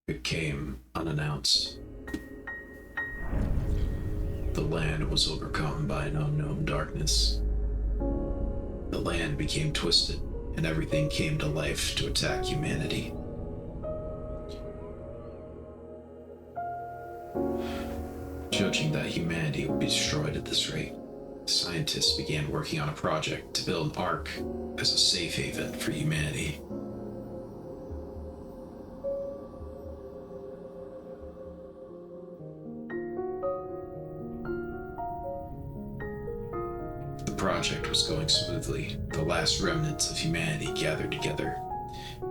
It came unannounced. The land was overcome by an unknown darkness. The land became twisted, and everything came to life to attack humanity. Judging that humanity would be destroyed at this rate, scientists began working on a project to build an Ark as a safe haven for humanity. The project was going smoothly. The last remnants of humanity gathered together,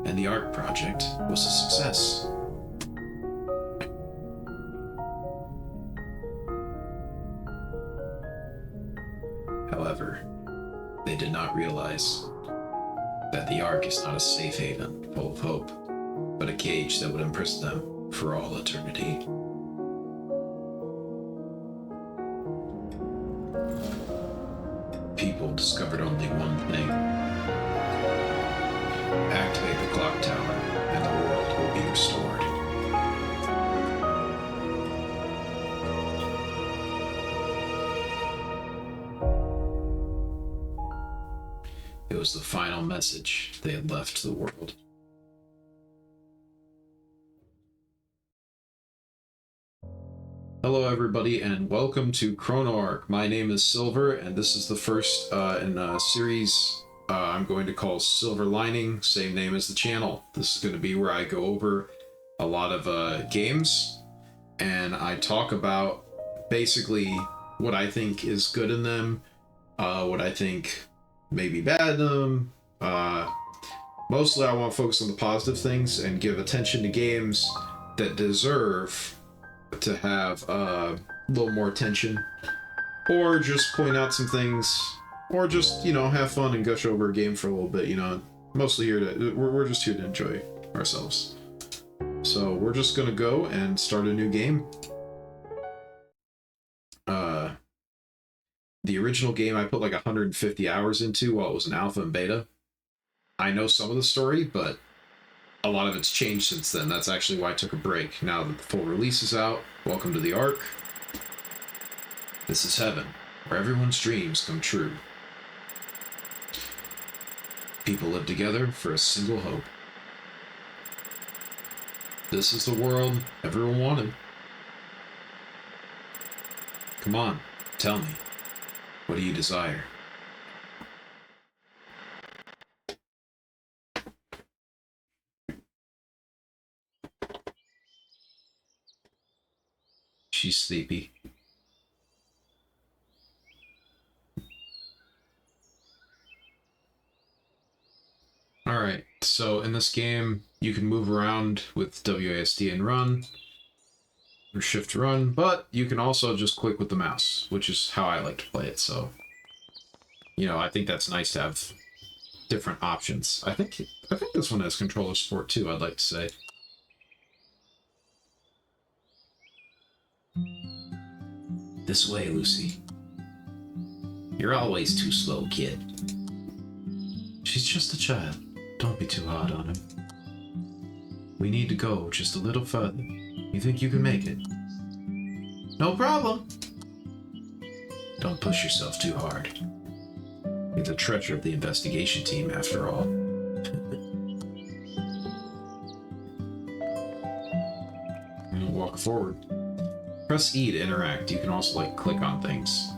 and the Ark project was a success. However, they did not realize that the Ark is not a safe haven full of hope, but a cage that would imprison them for all eternity. People discovered only one thing. Activate the clock tower, and the world will be restored. It was the final message they had left to the world. Hello everybody, and welcome to Chrono Ark. My name is Silver, and this is the first in a series I'm going to call Silver Lining, same name as the channel. This is going to be where I go over a lot of games, and I talk about basically what I think is good in them, what I think may be bad in them. Mostly I want to focus on the positive things and give attention to games that deserve to have a little more attention, or just point out some things, or just, you know, have fun and gush over a game for a little bit. You know, mostly here to we're just here to enjoy ourselves. So we're just gonna go and start a new game. The original game I put like 150 hours into while it was an alpha and beta. I know some of the story, but a lot of it's changed since then. That's actually why I took a break. Now that the full release is out, welcome to the Ark. This is heaven, where everyone's dreams come true. People live together for a single hope. This is the world everyone wanted. Come on, tell me, what do you desire? She's sleepy. Alright, so in this game, you can move around with WASD and run, or shift run, but you can also just click with the mouse, which is how I like to play it, so, you know, I think that's nice to have different options. I think this one has controller support too, I'd like to say. This way, Lucy. You're always too slow, kid. She's just a child. Don't be too hard on him. We need to go just a little further. You think you can make it? No problem. Don't push yourself too hard. You're the treasure of the investigation team, after all. And walk forward. Press E to interact. You can also, like, click on things.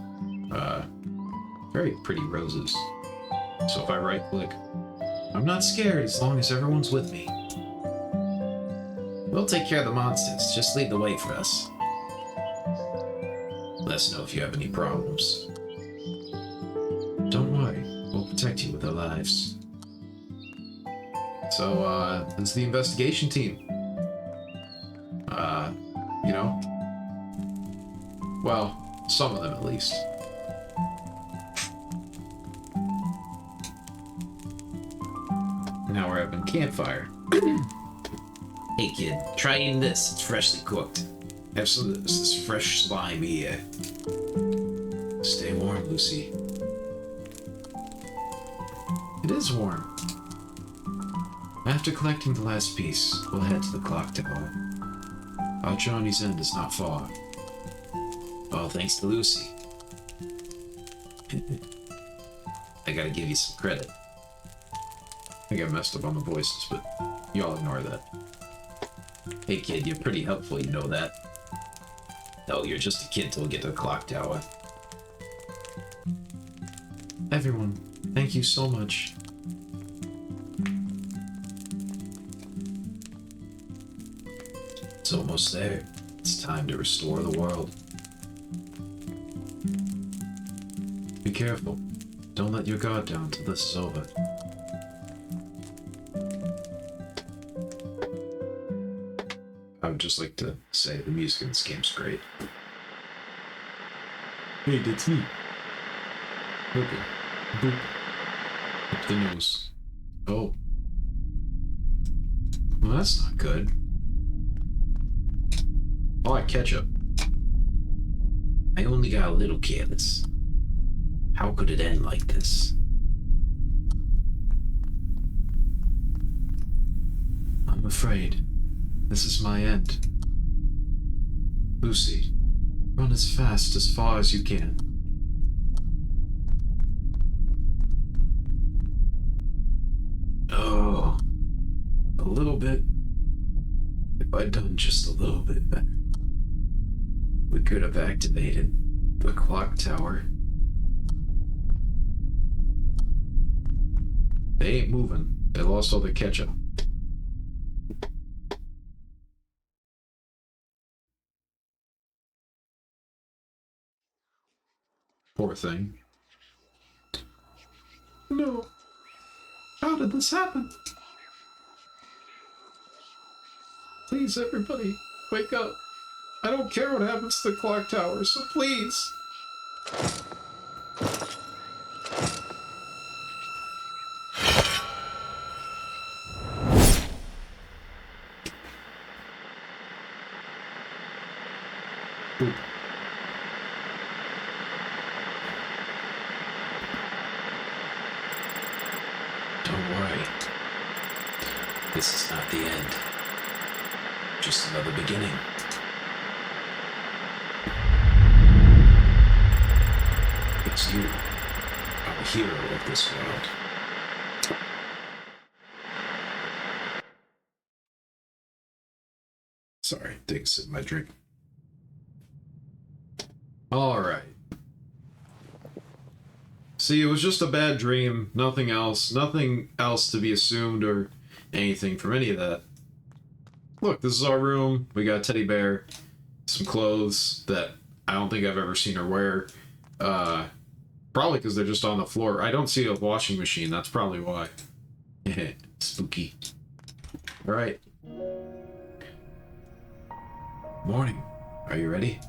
Very pretty roses. So if I right-click, I'm not scared as long as everyone's with me. We'll take care of the monsters. Just lead the way for us. Let us know if you have any problems. Don't worry. We'll protect you with our lives. So, this is the investigation team. You know? Well, some of them at least. Now we're having campfire. Hey kid, try eating this. It's freshly cooked. Have some of this fresh slime here. Stay warm, Lucy. It is warm. After collecting the last piece, we'll head to the clock tower. Our journey's end is not far. All thanks to Lucy. I gotta give you some credit. I think I messed up on the voices, but y'all ignore that. Hey kid, you're pretty helpful, you know that. No, you're just a kid till we get to the clock tower. Everyone, thank you so much. It's almost there. It's time to restore the world. Be careful. Don't let your guard down till this is over. I would just like to say the music in this game's great. Hey, that's me. Okay. Boop. Up the nose. Oh. Well, that's not good. Oh, ketchup. I only got a little careless. How could it end like this? I'm afraid this is my end. Lucy, run as fast as far as you can. Oh, a little bit. If I'd done just a little bit better, we could have activated the clock tower. They ain't moving. They lost all their ketchup. Poor thing. No. How did this happen? Please, everybody, wake up. I don't care what happens to the clock tower, so please. Boop. Don't worry. This is not the end. Just another beginning. It's you. I'm a hero of this world. Sorry, take a sip of my drink. Alright. See, it was just a bad dream. Nothing else. Nothing else to be assumed or anything from any of that. Look, this is our room. We got a teddy bear. Some clothes that I don't think I've ever seen her wear. Probably because they're just on the floor. I don't see a washing machine. That's probably why. Spooky. Alright. Morning. Are you ready?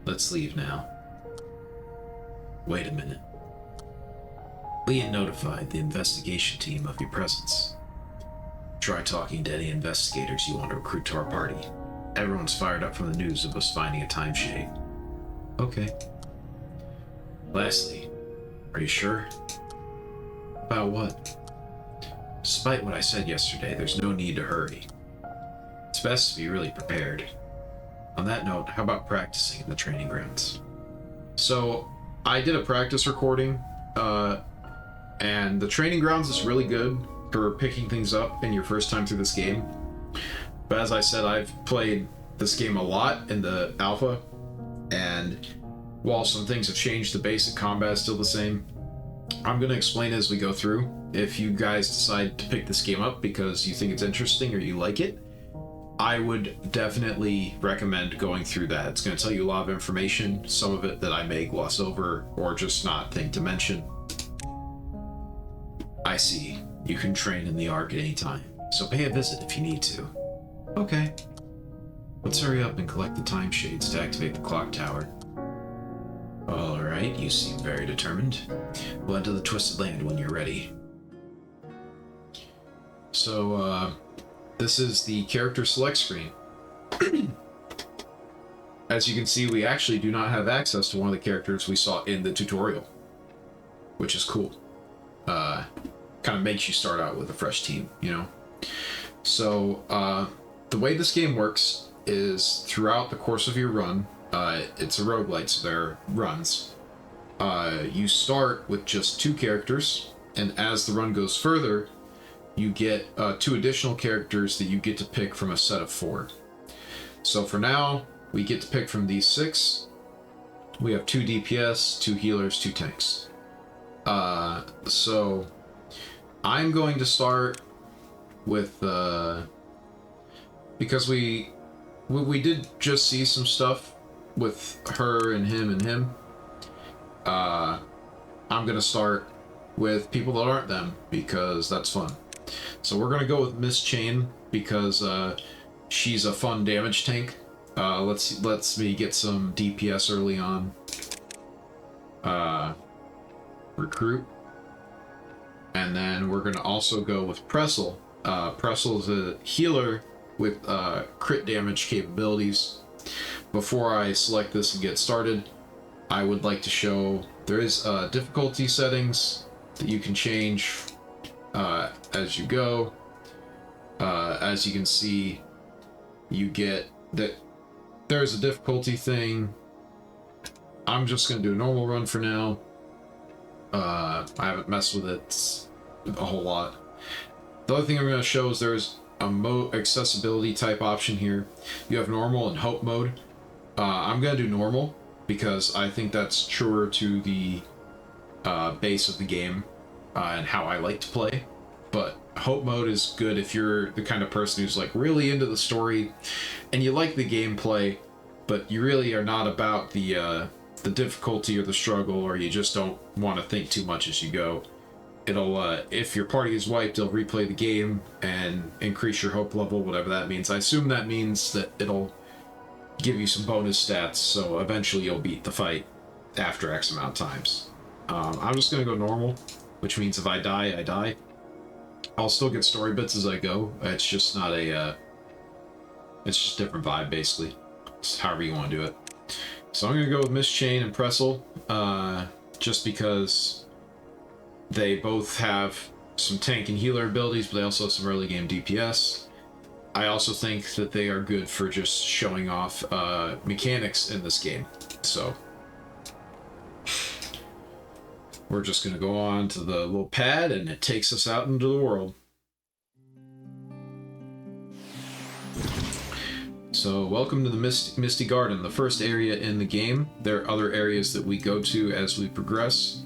Let's leave now. Wait a minute. Leon notified the investigation team of your presence. Try talking to any investigators you want to recruit to our party. Everyone's fired up from the news of us finding a time shade. Okay. Lastly, are you sure? About what? Despite what I said yesterday, there's no need to hurry. It's best to be really prepared. On that note, how about practicing in the training grounds? So, I did a practice recording, and the training grounds is really good for picking things up in your first time through this game. But as I said, I've played this game a lot in the alpha, and while some things have changed, the basic combat is still the same. I'm going to explain as we go through. If you guys decide to pick this game up because you think it's interesting or you like it, I would definitely recommend going through that. It's going to tell you a lot of information, some of it that I may gloss over or just not think to mention. I see. You can train in the Ark at any time, so pay a visit if you need to. Okay. Let's hurry up and collect the time shades to activate the clock tower. Alright, you seem very determined. We'll enter the Twisted Land when you're ready. So, this is the character select screen. As you can see, we actually do not have access to one of the characters we saw in the tutorial, which is cool. Kind of makes you start out with a fresh team, you know? So the way this game works is throughout the course of your run, it's a roguelite, so there are runs. You start with just 2 characters, and as the run goes further, you get 2 additional characters that you get to pick from a set of 4. So for now, we get to pick from these 6. We have 2 DPS, 2 healers, 2 tanks. So I'm going to start with because we did just see some stuff with her and him and him. I'm gonna start with people that aren't them because that's fun. So we're gonna go with Miss Chain because she's a fun damage tank. Let's me get some DPS early on. Recruit. And then we're gonna also go with Pressel. Pressel is a healer with crit damage capabilities. Before I select this and get started, I would like to show there is difficulty settings that you can change as you go. As you can see, you get that there's a difficulty thing. I'm just going to do a normal run for now. I haven't messed with it a whole lot. The other thing I'm going to show is there's a accessibility type option here. You have normal and hope mode. I'm going to do normal because I think that's truer to the base of the game and how I like to play. But hope mode is good if you're the kind of person who's like really into the story and you like the gameplay, but you really are not about the difficulty or the struggle, or you just don't want to think too much as you go. It'll if your party is wiped, it'll replay the game and increase your hope level, whatever that means. I assume that means that it'll give you some bonus stats, so eventually you'll beat the fight after X amount of times. I'm just gonna go normal, which means if I die, I die. I'll still get story bits as I go. It's just not a it's just a different vibe, basically. It's however you want to do it. So I'm gonna go with Miss Chain and Pressel, just because they both have some tank and healer abilities, but they also have some early game DPS. I also think that they are good for just showing off mechanics in this game. So we're just gonna go on to the little pad, and it takes us out into the world. So welcome to the Misty Garden, the first area in the game. There are other areas that we go to as we progress.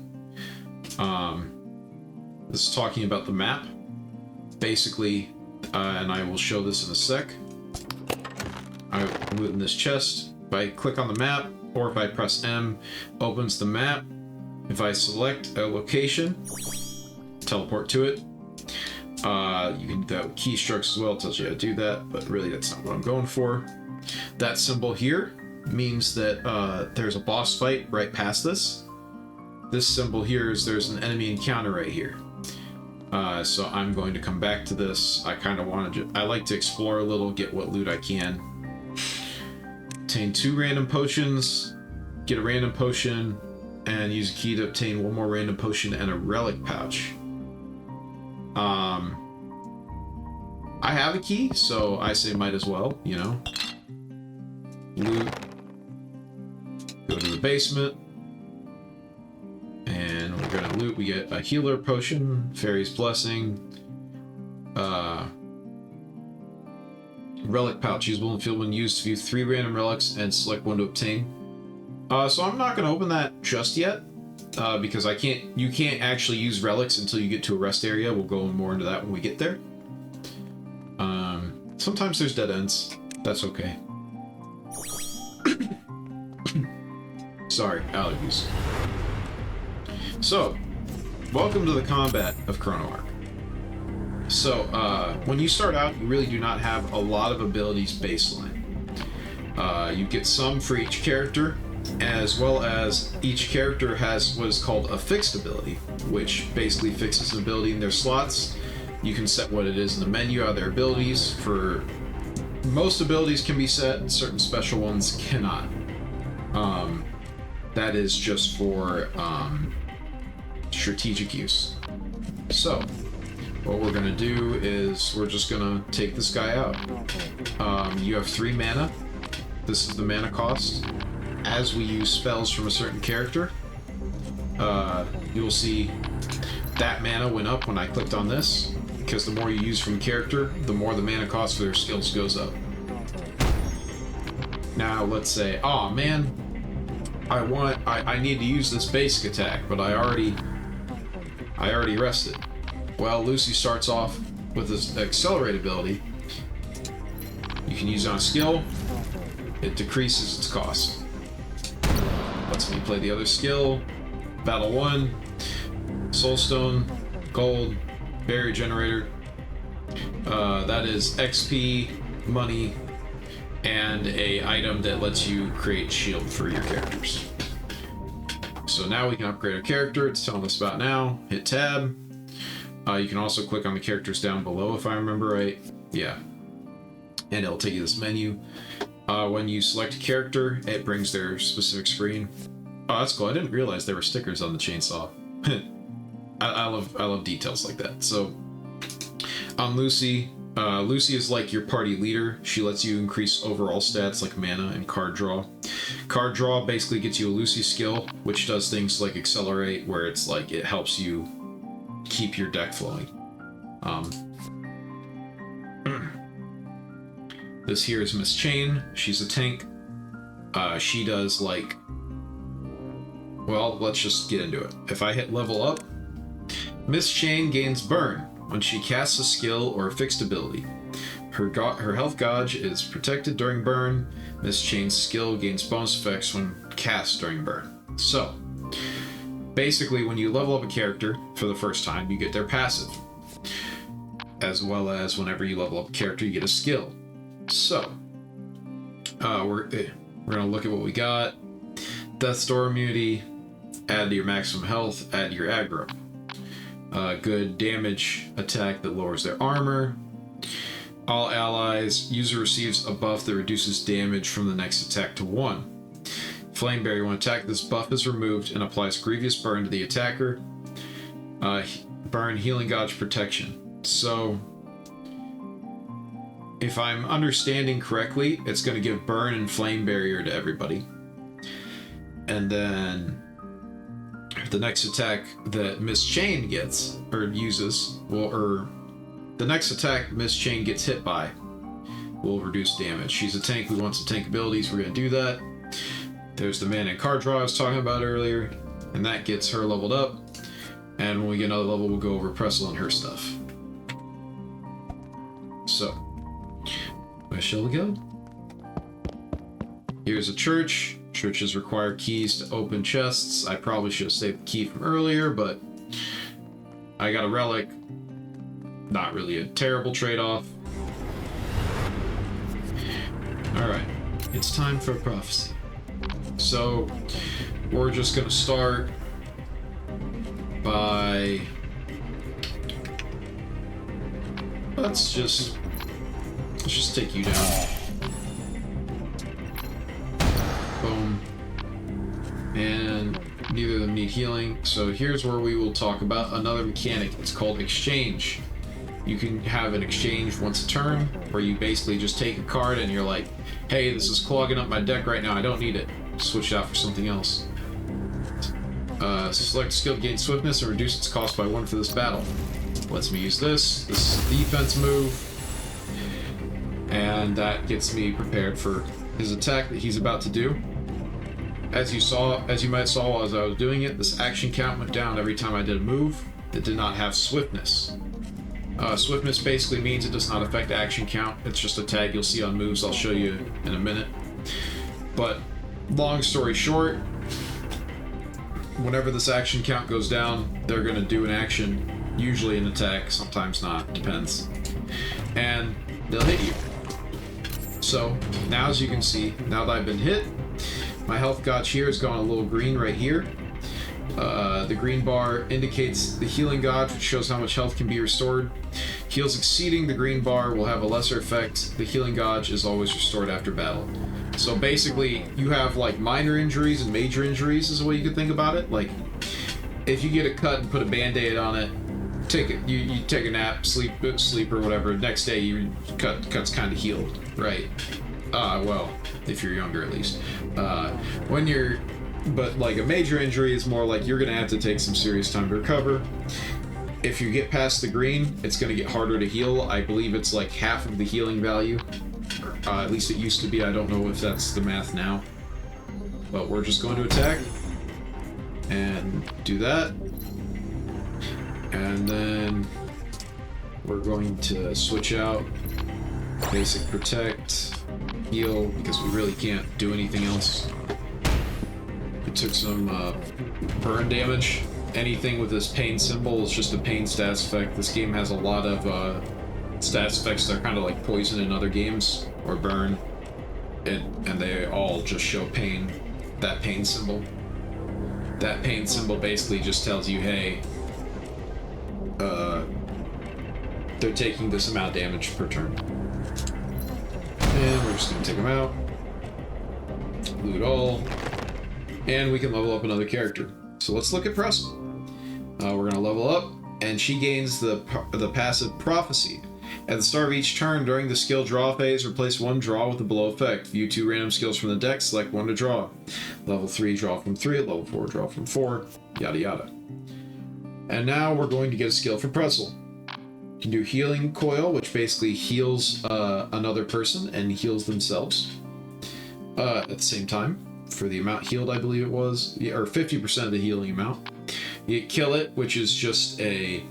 This is talking about the map. Basically, and I will show this in a sec. I will in this chest. If I click on the map, or if I press M, opens the map. If I select a location, teleport to it. You can do that with keystrokes as well. It tells you how to do that, but really that's not what I'm going for. That symbol here means that there's a boss fight right past this. This symbol here is there's an enemy encounter right here. So I'm going to come back to this. I kind of want to, I like to explore a little, get what loot I can. Obtain 2 random potions, get a random potion, and use a key to obtain 1 more random potion and a relic pouch. I have a key, so I say might as well, you know. Loot. Go to the basement. And we're gonna loot. We get a healer potion, Fairy's Blessing, relic pouch, usable in the field when used to view 3 random relics and select 1 to obtain. So I'm not gonna open that just yet, because you can't actually use relics until you get to a rest area. We'll go more into that when we get there. Sometimes there's dead ends. That's okay. Sorry, allergies. So, welcome to the combat of Chrono Ark. So, when you start out, you really do not have a lot of abilities baseline. You get some for each character, as well as each character has what is called a fixed ability, which basically fixes an ability in their slots. You can set what it is in the menu of their abilities. For most abilities can be set, certain special ones cannot. That is just for strategic use. So, what we're gonna do is we're just gonna take this guy out. You have 3 mana. This is the mana cost. As we use spells from a certain character, you'll see that mana went up when I clicked on this, because the more you use from a character, the more the mana cost for their skills goes up. Now let's say, oh man, I need to use this basic attack, but I already rested. Well, Lucy starts off with this accelerate ability. You can use it on a skill. It decreases its cost. Lets me play the other skill. Battle 1, Soulstone, Gold, Barrier Generator. That is XP, money, and a item that lets you create shield for your characters. So now we can upgrade our character. It's telling us about now. Hit tab. You can also click on the characters down below if I remember right. Yeah. And it'll take you to this menu. When you select a character, it brings their specific screen. Oh, that's cool. I didn't realize there were stickers on the chainsaw. I love details like that. So on Lucy, Lucy is like your party leader. She lets you increase overall stats like mana and card draw. Card draw basically gets you a Lucy skill, which does things like accelerate, where it's like it helps you keep your deck flowing. This here is Miss Chain. She's a tank. She does like... Well, let's just get into it. If I hit level up, Miss Chain gains burn when she casts a skill or a fixed ability. Her health gauge is protected during burn. Miss Chain's skill gains bonus effects when cast during burn. So, basically when you level up a character for the first time, you get their passive. As well as whenever you level up a character, you get a skill. So, we're gonna look at what we got. Death's Door immunity, add to your maximum health, add to your aggro. Good damage attack that lowers their armor. All allies, user receives a buff that reduces damage from the next attack to 1. Flame Barrier, when attacked, this buff is removed and applies grievous burn to the attacker. Burn, healing gauge, protection. So, if I'm understanding correctly, it's going to give burn and flame barrier to everybody. And then the next attack that Miss Chain gets, or uses, the next attack Miss Chain gets hit by will reduce damage. She's a tank, we want some tank abilities, we're going to do that. There's the mana and card draw I was talking about earlier, and that gets her leveled up. And when we get another level, we'll go over Pressel and her stuff. So, where shall we go? Here's a church. Churches require keys to open chests. I probably should have saved the key from earlier, but I got a relic. Not really a terrible trade-off. Alright, it's time for a prophecy. So, we're just gonna start by... Let's just take you down. Boom. And neither of them need healing. So here's where we will talk about another mechanic. It's called exchange. You can have an exchange once a turn, where you basically just take a card and you're like, hey, this is clogging up my deck right now, I don't need it. Switch it out for something else. Select skill to gain swiftness and reduce its cost by 1 for this battle. Lets me use this. This is a defense move. And that gets me prepared for his attack that he's about to do. As you might saw as I was doing it, this action count went down every time I did a move that did not have swiftness. Swiftness basically means it does not affect action count. It's just a tag you'll see on moves I'll show you in a minute. But long story short, whenever this action count goes down, they're going to do an action, usually an attack, sometimes not, depends. And they'll hit you. So, now as you can see, now that I've been hit, my health gauge here has gone a little green right here. The green bar indicates the healing gauge, which shows how much health can be restored. Heals exceeding the green bar will have a lesser effect. The healing gauge is always restored after battle. So basically, you have like minor injuries and major injuries is the way you could think about it. Like, if you get a cut and put a band-aid on it, take it. You take a nap, sleep or whatever. Next day, your cut's kind of healed, right? Well, if you're younger at least. But like a major injury is more like you're gonna have to take some serious time to recover. If you get past the green, it's gonna get harder to heal. I believe it's like half of the healing value. At least it used to be. I don't know if that's the math now. But we're just going to attack and do that. And then we're going to switch out basic protect, heal, because we really can't do anything else. We took some burn damage. Anything with this pain symbol is just a pain stats effect. This game has a lot of stats effects that are kind of like poison in other games, or burn, and they all just show pain. That pain symbol. That pain symbol basically just tells you, hey, they're taking this amount of damage per turn. And we're just gonna take them out. Loot all. And we can level up another character. So let's look at Pressel. We're gonna level up, and she gains the passive Prophecy. At the start of each turn during the skill draw phase, replace one draw with the below effect. View 2 random skills from the deck, select one to draw. Level 3, draw from 3. Level 4, draw from 4. Yada yada. And now we're going to get a skill for Pressel. You can do Healing Coil, which basically heals another person and heals themselves at the same time. For the amount healed, I believe it was, or 50% of the healing amount. You get Kill It, which is just a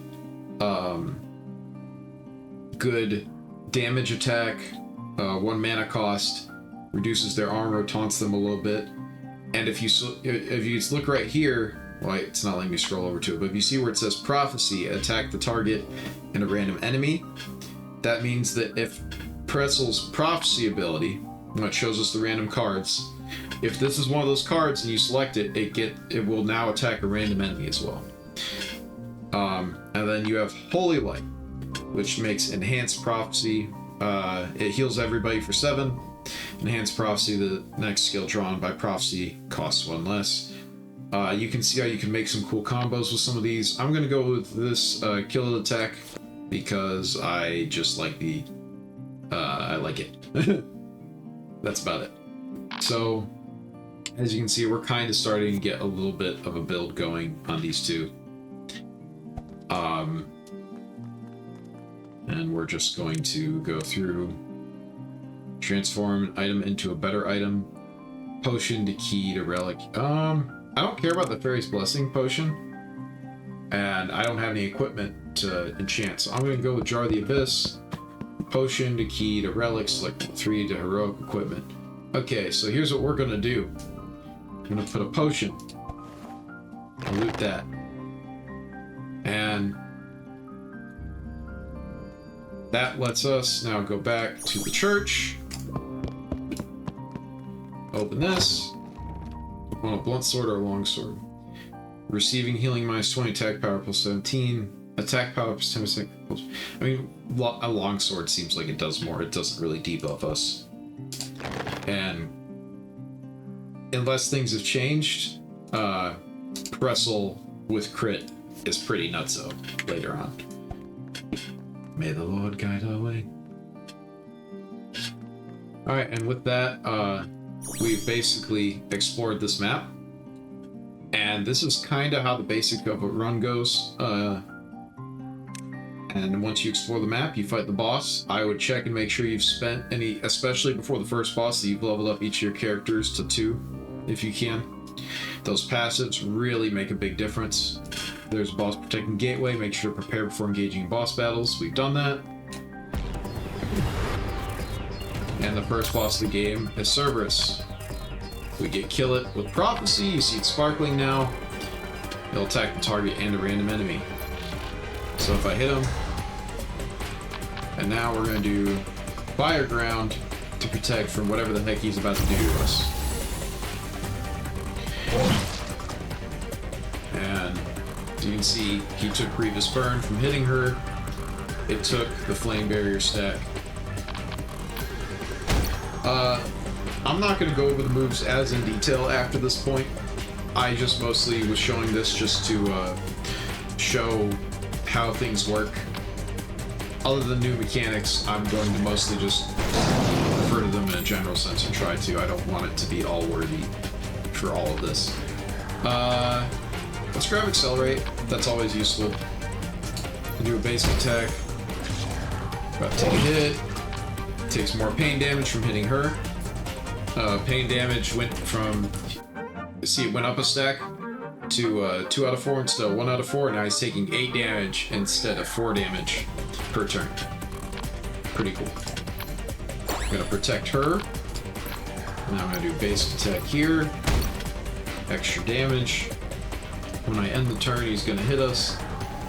good damage attack, 1 mana cost, reduces their armor, taunts them a little bit. And if you look right here, well, it's not letting me scroll over to it, but if you see where it says Prophecy, attack the target and a random enemy, that means that if Pressel's Prophecy ability, which shows us the random cards, if this is one of those cards and you select it, it will now attack a random enemy as well. And then you have Holy Light, which makes Enhanced Prophecy. It heals everybody for 7. Enhanced Prophecy, the next skill drawn by Prophecy, costs 1 less. You can see how you can make some cool combos with some of these. I'm going to go with this Kill It attack because I just like I like it. That's about it. So, as you can see, we're kind of starting to get a little bit of a build going on these two. And we're just going to go through, transform an item into a better item, potion to key to relic. I don't care about the Fairy's Blessing potion, and I don't have any equipment to enchant, so I'm going to go with Jar of the Abyss, potion to key to relic, select 3 to heroic equipment. Okay, so here's what we're going to do. I'm going to put a potion, I'll loot that, and that lets us now go back to the church, open this. Want a blunt sword or a long sword? Receiving healing -20, attack power plus 17, attack power plus 10%. I mean, a long sword seems like it does more. It doesn't really debuff us. And unless things have changed, Pressel with crit is pretty nutso later on. May the Lord guide our way. Alright, and with that, we've basically explored this map, and this is kind of how the basic of a run goes. And once you explore the map, you fight the boss. I would check and make sure you've spent any, especially before the first boss, that you've leveled up each of your characters to 2, if you can. Those passives really make a big difference. There's boss protecting gateway. Make sure to prepare before engaging in boss battles. We've done that. And the first boss of the game is Cerberus. We get Kill It with Prophecy. You see it sparkling now. It'll attack the target and a random enemy. So if I hit him, and now we're going to do Fire Ground to protect from whatever the heck he's about to do to us. And as you can see, he took Grievous Burn from hitting her. It took the Flame Barrier stack. I'm not going to go over the moves as in detail after this point. I just mostly was showing this just to show how things work. Other than new mechanics, I'm going to mostly just refer to them in a general sense and try to. I don't want it to be all worthy for all of this. Let's grab Accelerate. That's always useful. Do a basic attack. About to take a hit. Takes more pain damage from hitting her. Pain damage went from... See, it went up a stack to 2 out of 4 instead of 1 out of 4. Now he's taking 8 damage instead of 4 damage per turn. Pretty cool. I'm gonna protect her. Now I'm gonna do basic attack here. Extra damage. When I end the turn, he's gonna hit us.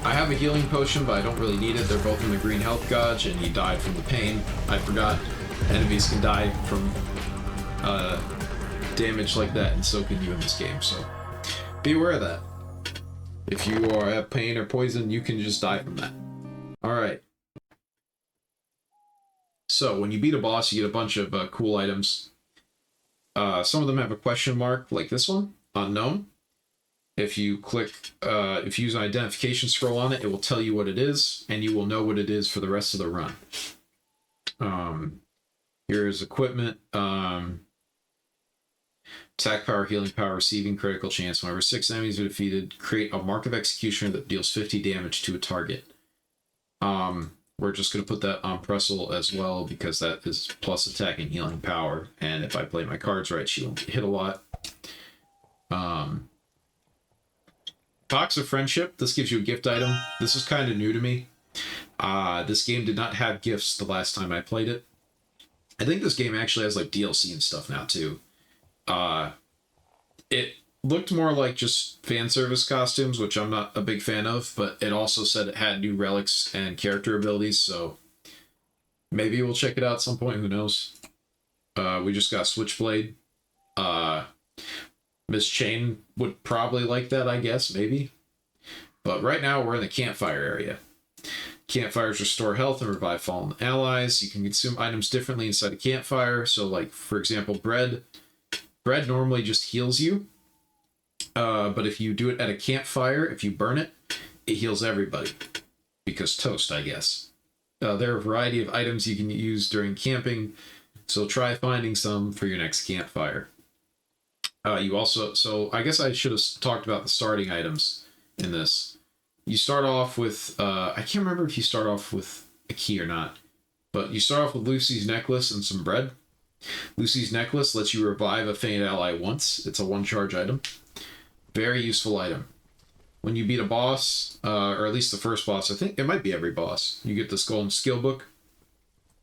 I have a healing potion, but I don't really need it. They're both in the green health gauge, and he died from the pain. I forgot enemies can die from damage like that, and so can you in this game, so be aware of that. If you have pain or poison, you can just die from that. Alright. So, when you beat a boss, you get a bunch of cool items. Some of them have a question mark, like this one, unknown. If you if you use an identification scroll on it, it will tell you what it is, and you will know what it is for the rest of the run. Here's equipment. Attack power, healing power, receiving critical chance. Whenever 6 enemies are defeated, create a Mark of Executioner that deals 50 damage to a target. We're just going to put that on Pressel as well, because that is plus attack and healing power. And if I play my cards right, she won't get hit a lot. Box of Friendship. This gives you a gift item. This is kind of new to me. This game did not have gifts the last time I played it. I think this game actually has like DLC and stuff now too. It looked more like just fan service costumes, which I'm not a big fan of, but it also said it had new relics and character abilities, so maybe we'll check it out at some point, who knows. We just got Switchblade. Miss Chain would probably like that, I guess, maybe. But right now we're in the campfire area. Campfires restore health and revive fallen allies. You can consume items differently inside a campfire. So, like, for example, bread. Bread normally just heals you. But if you do it at a campfire, if you burn it, it heals everybody. Because toast, I guess. There are a variety of items you can use during camping, so try finding some for your next campfire. You also... So, I guess I should have talked about the starting items in this. You start off with... I can't remember if you start off with a key or not. But you start off with Lucy's necklace and some bread. Lucy's necklace lets you revive a faint ally once. It's a 1-charge item. Very useful item. When you beat a boss, or at least the first boss, I think it might be every boss, you get this golden skill book.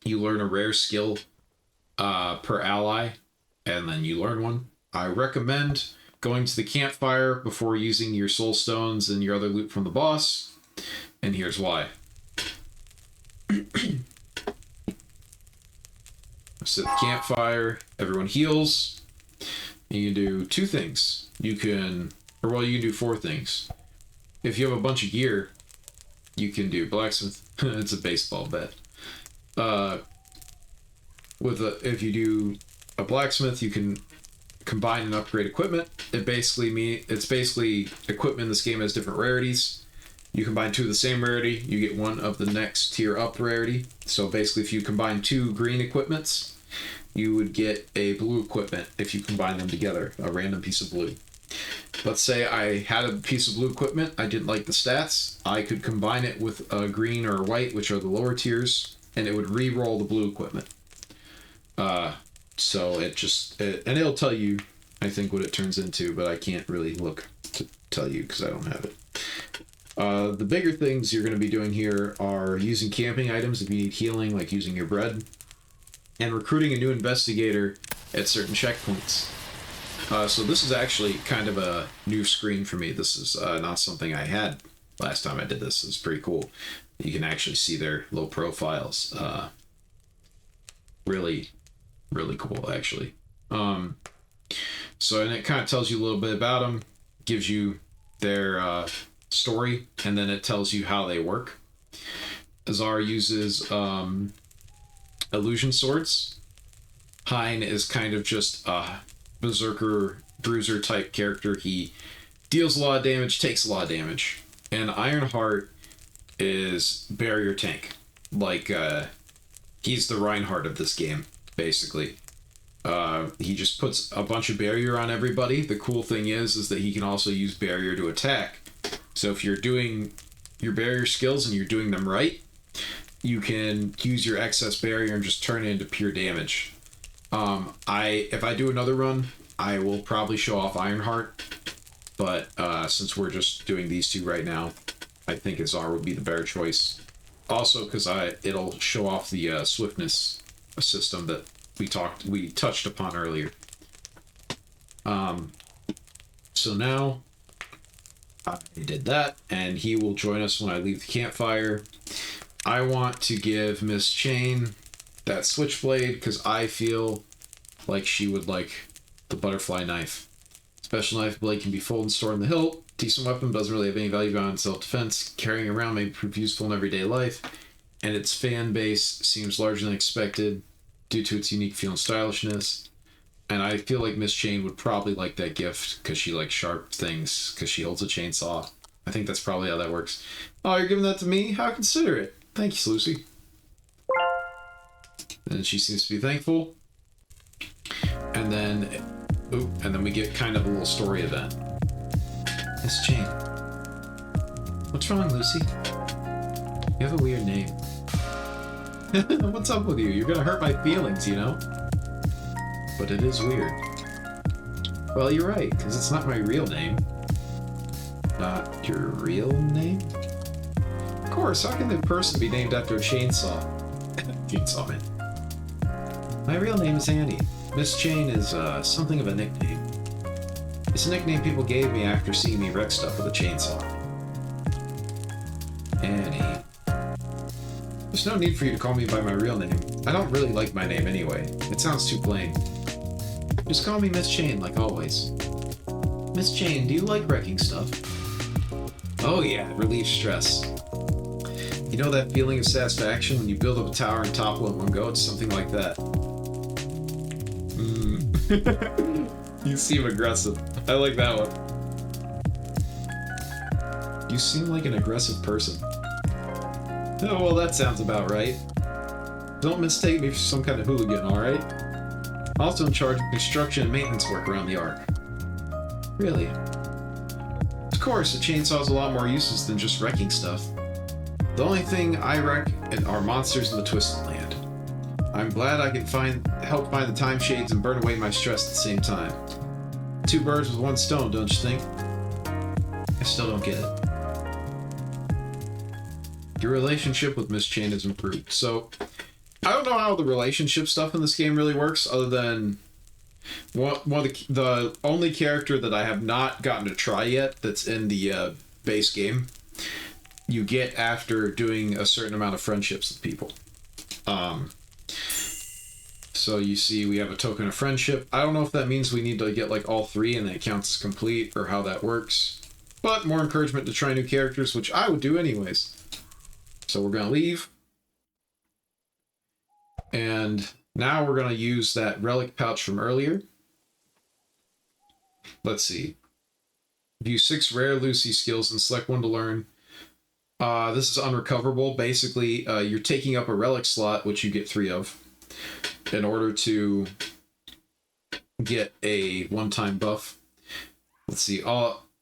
You learn a rare skill per ally, and then you learn one. I recommend going to the campfire before using your soul stones and your other loot from the boss, and here's why. So the campfire, everyone heals. You can do 2 things. You can do 4 things. If you have a bunch of gear, you can do blacksmith. It's a baseball bat. If you do a blacksmith, you can combine and upgrade equipment. It's basically equipment in this game has different rarities. You combine 2 of the same rarity, you get 1 of the next tier up rarity. So basically, if you combine 2 green equipments, you would get a blue equipment if you combine them together, a random piece of blue. Let's say I had a piece of blue equipment, I didn't like the stats, I could combine it with a green or a white, which are the lower tiers, and it would re-roll the blue equipment. So and it'll tell you, I think, what it turns into, but I can't really look to tell you because I don't have it. The bigger things you're going to be doing here are using camping items if you need healing, like using your bread, and recruiting a new investigator at certain checkpoints. So this is actually kind of a new screen for me. This is not something I had last time I did this. It's pretty cool. You can actually see their low profiles. Really, really cool, actually. And it kind of tells you a little bit about them, gives you their story, and then it tells you how they work. Azar uses illusion swords. Hein is kind of just a berserker, bruiser type character. He deals a lot of damage, takes a lot of damage. And Ironheart is barrier tank. Like, he's the Reinhardt of this game, basically. He just puts a bunch of barrier on everybody. The cool thing is that he can also use barrier to attack. So if you're doing your barrier skills and you're doing them right, you can use your excess barrier and just turn it into pure damage. If I do another run, I will probably show off Ironheart, but since we're just doing these two right now, I think Azar would be the better choice. Also, because it'll show off the swiftness system that we touched upon earlier. So now I did that, and he will join us when I leave the campfire. I want to give Miss Chain that switchblade because I feel like she would like the butterfly knife. Special knife blade can be folded and stored in the hilt. Decent weapon, doesn't really have any value beyond self-defense. Carrying around may prove useful in everyday life, and its fan base seems larger than expected due to its unique feel and stylishness. And I feel like Miss Chain would probably like that gift because she likes sharp things because she holds a chainsaw. I think that's probably how that works. Oh, you're giving that to me? How considerate. Thank you, Lucy. And she seems to be thankful. And then we get kind of a little story event. Miss Chain. What's wrong, Lucy? You have a weird name. What's up with you? You're gonna hurt my feelings, you know? But it is weird. Well, you're right, because it's not my real name. Not your real name? Of course, how can the person be named after a chainsaw? Chainsaw Man. My real name is Annie. Miss Chain is something of a nickname. It's a nickname people gave me after seeing me wreck stuff with a chainsaw. Annie. There's no need for you to call me by my real name. I don't really like my name anyway. It sounds too plain. Just call me Miss Chain, like always. Miss Chain, do you like wrecking stuff? Oh yeah, it relieves stress. You know that feeling of satisfaction when you build up a tower and topple in one go? It's something like that. You seem aggressive. I like that one. You seem like an aggressive person. Oh, well, that sounds about right. Don't mistake me for some kind of hooligan, alright? Also in charge of construction and maintenance work around the Ark. Really? Of course, a chainsaw has a lot more uses than just wrecking stuff. The only thing I wreck are monsters in the Twisted Land. I'm glad I can help find the time shades and burn away my stress at the same time. Two birds with one stone, don't you think? I still don't get it. Your relationship with Miss Chain has improved. So, I don't know how the relationship stuff in this game really works, other than one of the only character that I have not gotten to try yet that's in the base game, you get after doing a certain amount of friendships with people. So you see we have a token of friendship. I don't know if that means we need to get like all three and then it counts as complete or how that works. But more encouragement to try new characters, which I would do anyways. So we're going to leave. And now we're going to use that relic pouch from earlier. Let's see. View 6 rare Lucy skills and select one to learn. This is unrecoverable. Basically, you're taking up a relic slot, which you get 3 of, in order to get a one-time buff. Let's see.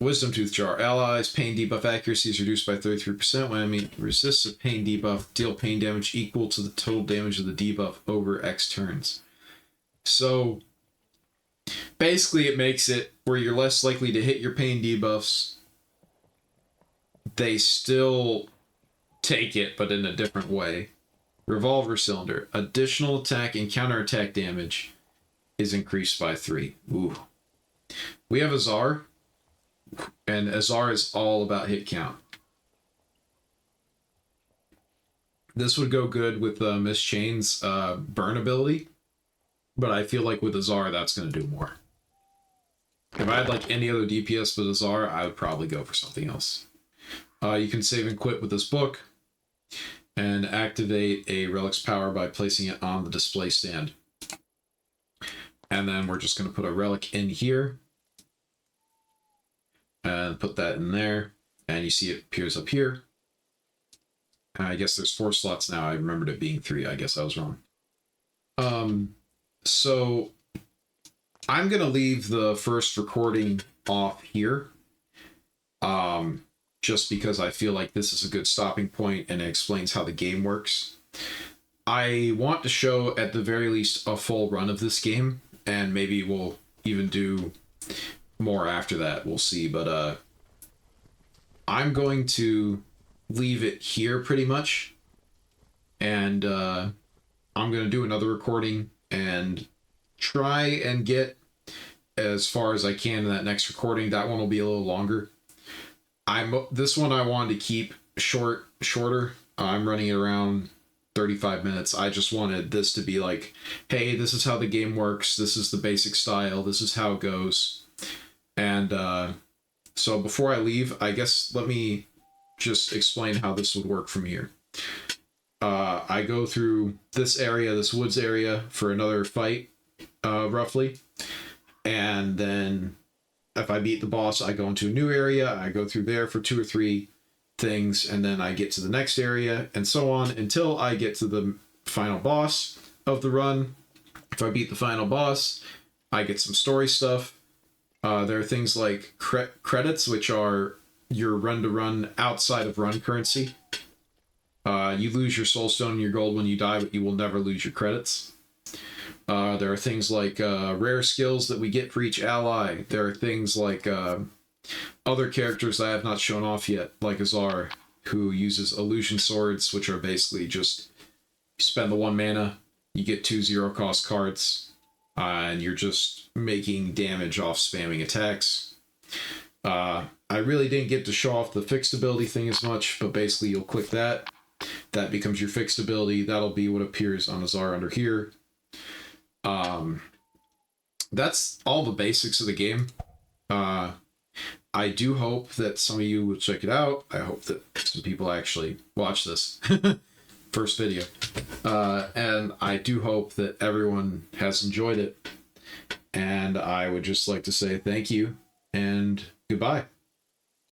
Wisdom Tooth Jar. Allies, pain debuff accuracy is reduced by 33%. When enemy resists a pain debuff, deal pain damage equal to the total damage of the debuff over X turns. So, basically it makes it where you're less likely to hit your pain debuffs. They still take it, but in a different way. Revolver Cylinder. Additional attack and counterattack damage is increased by 3. Ooh. We have Azar. And Azar is all about hit count. This would go good with Miss Chain's burn ability, but I feel like with Azar, that's going to do more. If I had like any other DPS with Azar, I would probably go for something else. You can save and quit with this book, and activate a relic's power by placing it on the display stand. And then we're just going to put a relic in here. And put that in there, and you see it appears up here. I guess there's 4 slots now. I remembered it being 3. I guess I was wrong. So I'm going to leave the first recording off here. Just because I feel like this is a good stopping point and it explains how the game works. I want to show at the very least a full run of this game, and maybe we'll even do more after that. We'll see, but I'm going to leave it here pretty much, and I'm going to do another recording and try and get as far as I can in that next recording. That one will be a little longer. This one I wanted to keep shorter. I'm running it around 35 minutes. I just wanted this to be like, hey, this is how the game works. This is the basic style. This is how it goes. And so before I leave, I guess let me just explain how this would work from here. I go through this area, this woods area, for another fight, roughly. And then if I beat the boss, I go into a new area. I go through there for 2 or 3 things, and then I get to the next area, and so on until I get to the final boss of the run. If I beat the final boss, I get some story stuff. There are things like credits, which are your run-to-run outside of run currency. You lose your soul stone and your gold when you die, but you will never lose your credits. There are things like rare skills that we get for each ally. There are things like other characters I have not shown off yet, like Azar, who uses illusion swords, which are basically just you spend the 1 mana, you get 2 0-cost cards, and you're just making damage off spamming attacks. I really didn't get to show off the fixed ability thing as much, but basically you'll click that. That becomes your fixed ability. That'll be what appears on Azar under here. That's all the basics of the game. I do hope that some of you will check it out. I hope that some people actually watch this first video. And I do hope that everyone has enjoyed it. And I would just like to say thank you and goodbye.